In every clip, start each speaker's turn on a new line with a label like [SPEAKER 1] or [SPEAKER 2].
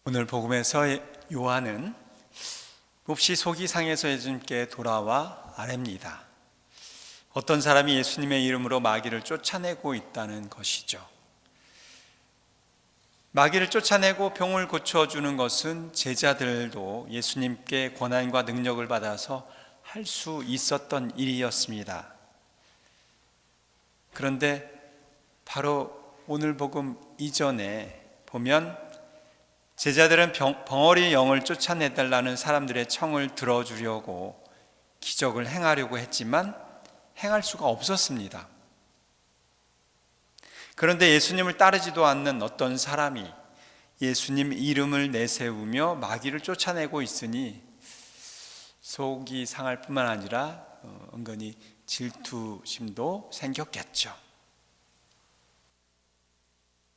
[SPEAKER 1] 오늘 복음에서 요한은 몹시 속이 상해서 예수님께 돌아와 아뢰입니다. 어떤 사람이 예수님의 이름으로 마귀를 쫓아내고 있다는 것이죠. 마귀를 쫓아내고 병을 고쳐주는 것은 제자들도 예수님께 권한과 능력을 받아서 할 수 있었던 일이었습니다. 그런데 바로 오늘 복음 이전에 보면 제자들은 벙어리 영을 쫓아내달라는 사람들의 청을 들어주려고 기적을 행하려고 했지만 행할 수가 없었습니다. 그런데 예수님을 따르지도 않는 어떤 사람이 예수님 이름을 내세우며 마귀를 쫓아내고 있으니 속이 상할 뿐만 아니라 은근히 질투심도 생겼겠죠.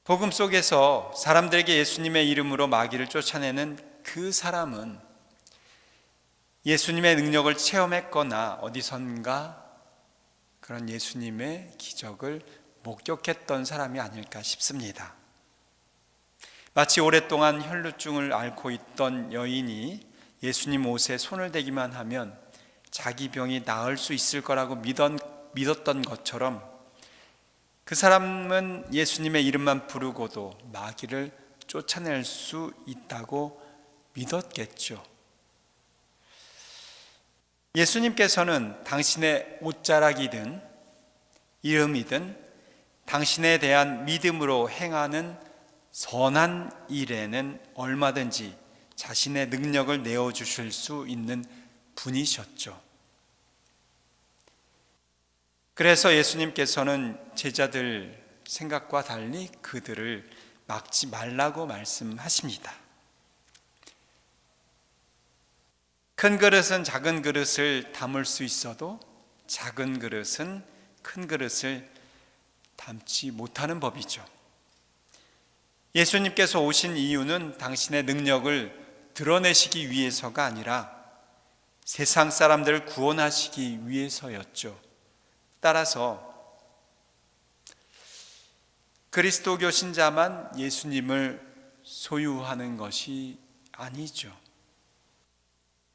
[SPEAKER 1] 복음 속에서 사람들에게 예수님의 이름으로 마귀를 쫓아내는 그 사람은 예수님의 능력을 체험했거나 어디선가 그런 예수님의 기적을 목격했던 사람이 아닐까 싶습니다. 마치 오랫동안 혈루증을 앓고 있던 여인이 예수님 옷에 손을 대기만 하면 자기 병이 나을 수 있을 거라고 믿었던 것처럼 그 사람은 예수님의 이름만 부르고도 마귀를 쫓아낼 수 있다고 믿었겠죠. 예수님께서는 당신의 옷자락이든 이름이든 당신에 대한 믿음으로 행하는 선한 일에는 얼마든지 자신의 능력을 내어주실 수 있는 분이셨죠. 그래서 예수님께서는 제자들 생각과 달리 그들을 막지 말라고 말씀하십니다. 큰 그릇은 작은 그릇을 담을 수 있어도 작은 그릇은 큰 그릇을 담지 못하는 법이죠. 예수님께서 오신 이유는 당신의 능력을 드러내시기 위해서가 아니라 세상 사람들을 구원하시기 위해서였죠. 따라서 그리스도교 신자만 예수님을 소유하는 것이 아니죠.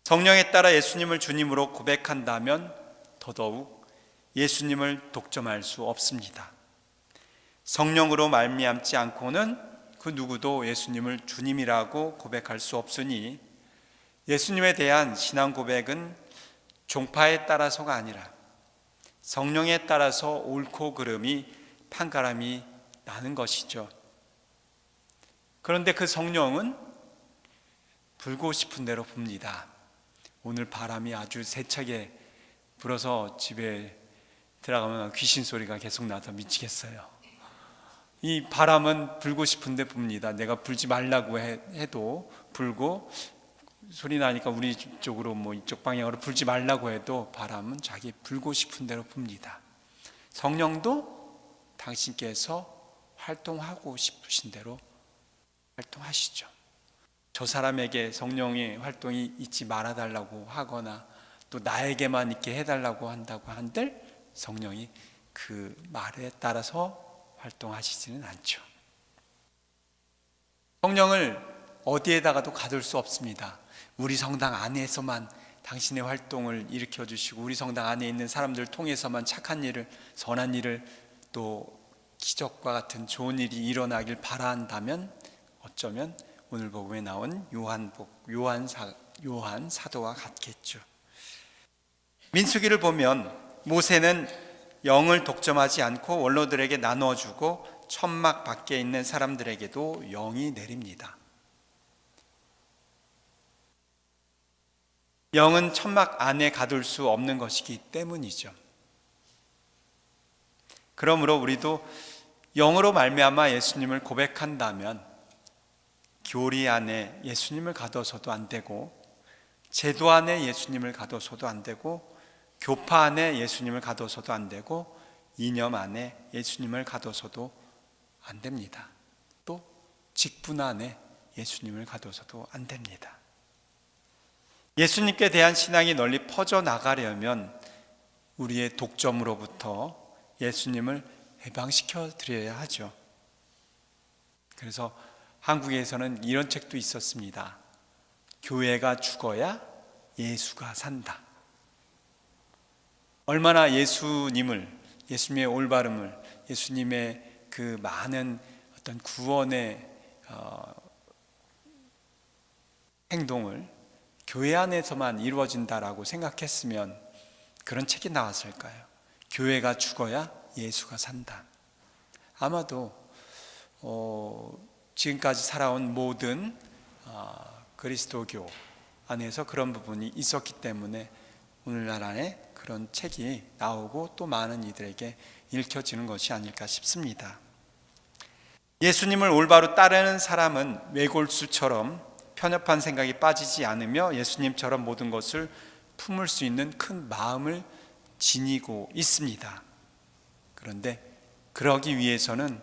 [SPEAKER 1] 성령에 따라 예수님을 주님으로 고백한다면 더더욱 예수님을 독점할 수 없습니다. 성령으로 말미암지 않고는 그 누구도 예수님을 주님이라고 고백할 수 없으니 예수님에 대한 신앙 고백은 종파에 따라서가 아니라 성령에 따라서 옳고 그름이 판가름이 나는 것이죠. 그런데 그 성령은 불고 싶은 대로 붑니다. 오늘 바람이 아주 세차게 불어서 집에 들어가면 귀신 소리가 계속 나서 미치겠어요. 이 바람은 불고 싶은데 붑니다. 내가 불지 말라고 해도 불고 소리 나니까 우리 쪽으로 이쪽 방향으로 불지 말라고 해도 바람은 자기 불고 싶은 대로 붑니다. 성령도 당신께서 활동하고 싶으신 대로 활동하시죠. 저 사람에게 성령의 활동이 있지 말아달라고 하거나 또 나에게만 있게 해달라고 한다고 한들 성령이 그 말에 따라서 활동하시지는 않죠. 성령을 어디에다가도 가둘 수 없습니다. 우리 성당 안에서만 당신의 활동을 일으켜 주시고 우리 성당 안에 있는 사람들을 통해서만 착한 일을, 선한 일을, 또 기적과 같은 좋은 일이 일어나길 바란다면 어쩌면 오늘 복음에 나온 요한 사도와 같겠죠. 민수기를 보면 모세는 영을 독점하지 않고 원로들에게 나눠주고 천막 밖에 있는 사람들에게도 영이 내립니다. 영은 천막 안에 가둘 수 없는 것이기 때문이죠. 그러므로 우리도 영으로 말미암아 예수님을 고백한다면 교리 안에 예수님을 가둬서도 안 되고 제도 안에 예수님을 가둬서도 안 되고 교파 안에 예수님을 가둬서도 안 되고 이념 안에 예수님을 가둬서도 안 됩니다. 또 직분 안에 예수님을 가둬서도 안 됩니다. 예수님께 대한 신앙이 널리 퍼져나가려면 우리의 독점으로부터 예수님을 해방시켜 드려야 하죠. 그래서 한국에서는 이런 책도 있었습니다. 교회가 죽어야 예수가 산다. 얼마나 예수님의 올바름을, 예수님의 그 많은 어떤 구원의 행동을 교회 안에서만 이루어진다라고 생각했으면 그런 책이 나왔을까요? 교회가 죽어야 예수가 산다. 아마도 지금까지 살아온 모든 그리스도교 안에서 그런 부분이 있었기 때문에 오늘날 안에 그런 책이 나오고 또 많은 이들에게 읽혀지는 것이 아닐까 싶습니다. 예수님을 올바로 따르는 사람은 외골수처럼 편협한 생각이 빠지지 않으며 예수님처럼 모든 것을 품을 수 있는 큰 마음을 지니고 있습니다. 그런데 그러기 위해서는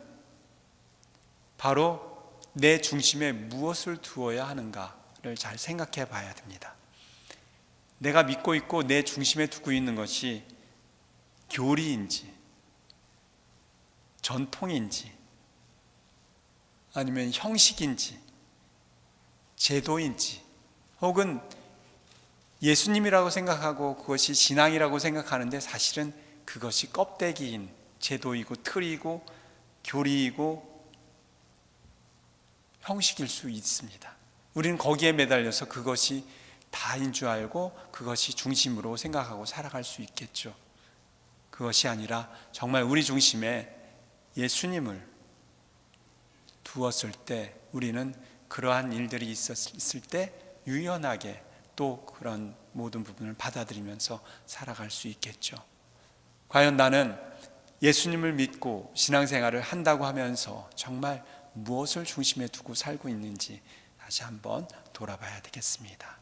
[SPEAKER 1] 바로 내 중심에 무엇을 두어야 하는가를 잘 생각해 봐야 됩니다. 내가 믿고 있고 내 중심에 두고 있는 것이 교리인지 전통인지 아니면 형식인지 제도인지 혹은 예수님이라고 생각하고 그것이 신앙이라고 생각하는데 사실은 그것이 껍데기인 제도이고 틀이고 교리이고 형식일 수 있습니다. 우리는 거기에 매달려서 그것이 다인 줄 알고 그것이 중심으로 생각하고 살아갈 수 있겠죠. 그것이 아니라 정말 우리 중심에 예수님을 두었을 때 우리는 그러한 일들이 있을 때 유연하게 또 그런 모든 부분을 받아들이면서 살아갈 수 있겠죠. 과연 나는 예수님을 믿고 신앙생활을 한다고 하면서 정말 무엇을 중심에 두고 살고 있는지 다시 한번 돌아봐야 되겠습니다.